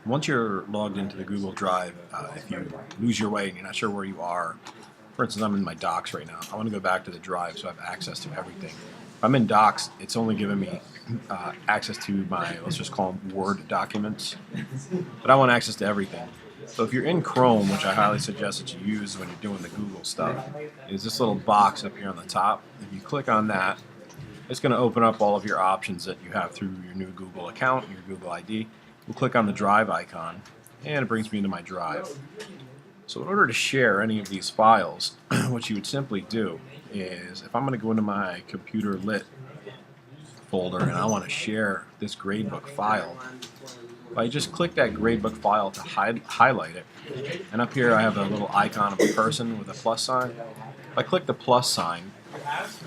Once you're logged into the Google Drive, if you lose your way and you're not sure where you are, for instance, I'm in my Docs right now. I want to go back to the Drive so I have access to everything. If I'm in Docs, it's only giving me access to my, let's just call them Word documents, but I want access to everything. So if you're in Chrome, which I highly suggest that you use when you're doing the Google stuff, is this little box up here on the top. If you click on that, it's going to open up all of your options that you have through your new Google account, your Google ID. We'll click on the Drive icon, and it brings me into my Drive. So in order to share any of these files, what you would simply do is, if I'm going to go into my computer lit folder and I want to share this gradebook file, if I just click that gradebook file to highlight it, and up here I have a little icon of a person with a plus sign. If I click the plus sign,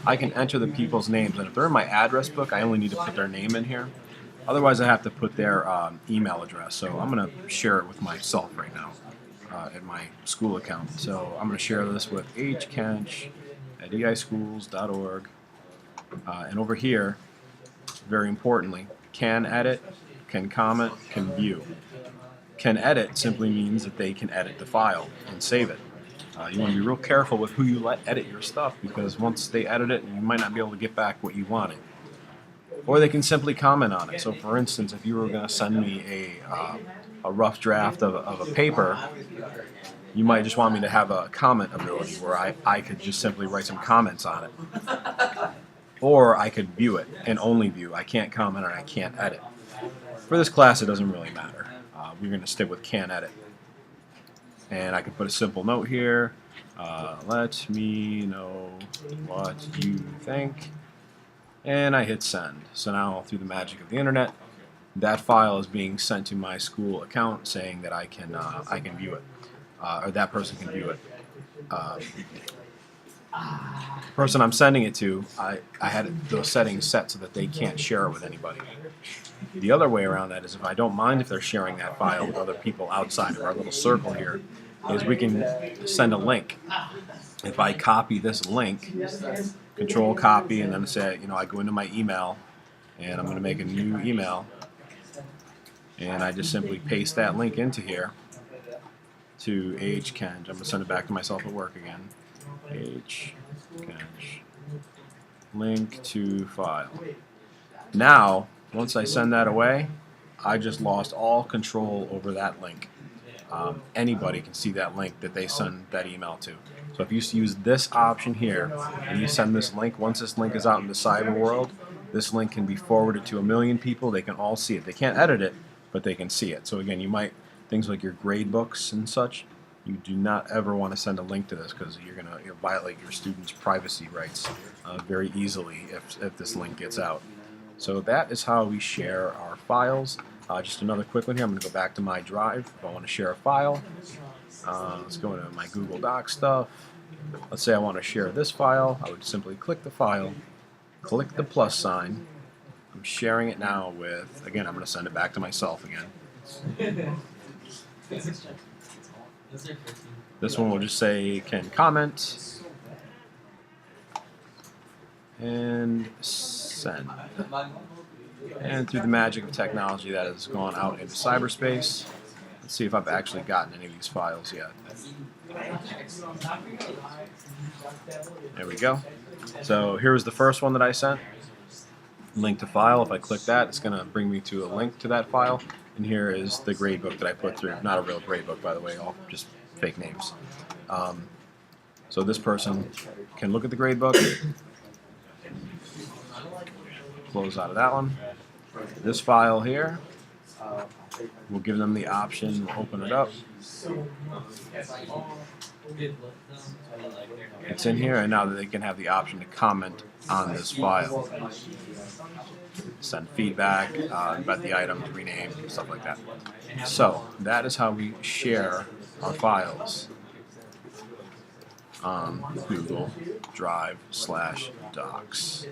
I can enter the people's names, and if they're in my address book, I only need to put their name in here. Otherwise, I have to put their email address. So I'm going to share it with myself right now at my school account. So I'm going to share this with hkench@eischools.org. And over here, very importantly, can edit, can comment, can view. Can edit simply means that they can edit the file and save it. You want to be real careful with who you let edit your stuff, because once they edit it, you might not be able to get back what you wanted. Or they can simply comment on it. So for instance, if you were going to send me a rough draft of a paper, you might just want me to have a comment ability where I could just simply write some comments on it. Or I could view it and only view. I can't comment or I can't edit. For this class, it doesn't really matter. We're going to stick with can edit. And I can put a simple note here. Let me know what you think. And I hit send. So now, through the magic of the internet, that file is being sent to my school account, saying that I can view it, or that person can view it. The person I'm sending it to, I had those settings set so that they can't share it with anybody. The other way around that is, if I don't mind if they're sharing that file with other people outside of our little circle here, is we can send a link. If I copy this link, control copy, and then say, I go into my email, and I'm going to make a new email, and I just simply paste that link into here to hkench. I'm going to send it back to myself at work again. hkench, link to file. Now, once I send that away, I just lost all control over that link. Anybody can see that link that they send that email to. So if you use this option here and you send this link, once this link is out in the cyber world, this link can be forwarded to 1 million people. They can all see it. They can't edit it, but they can see it. So again, things like your grade books and such, you do not ever want to send a link to this, because you'll violate your students' privacy rights very easily if this link gets out. So that is how we share our files. Just another quick one here. I'm going to go back to my Drive. If I want to share a file, let's go into my Google Docs stuff. Let's say I want to share this file. I would simply click the file, click the plus sign. I'm sharing it now with, again, I'm going to send it back to myself again. This one will just say can comment and send. And through the magic of technology, that has gone out into cyberspace. Let's see if I've actually gotten any of these files yet. There we go. So here's the first one that I sent. Link to file. If I click that, it's going to bring me to a link to that file. And here is the gradebook that I put through. Not a real gradebook, by the way, all just fake names. So this person can look at the gradebook. Close out of that one. This file here, we'll give them the option to open it up. It's in here, and now that they can have the option to comment on this file. Send feedback about the items, rename, stuff like that. So that is how we share our files on Google Drive/Docs.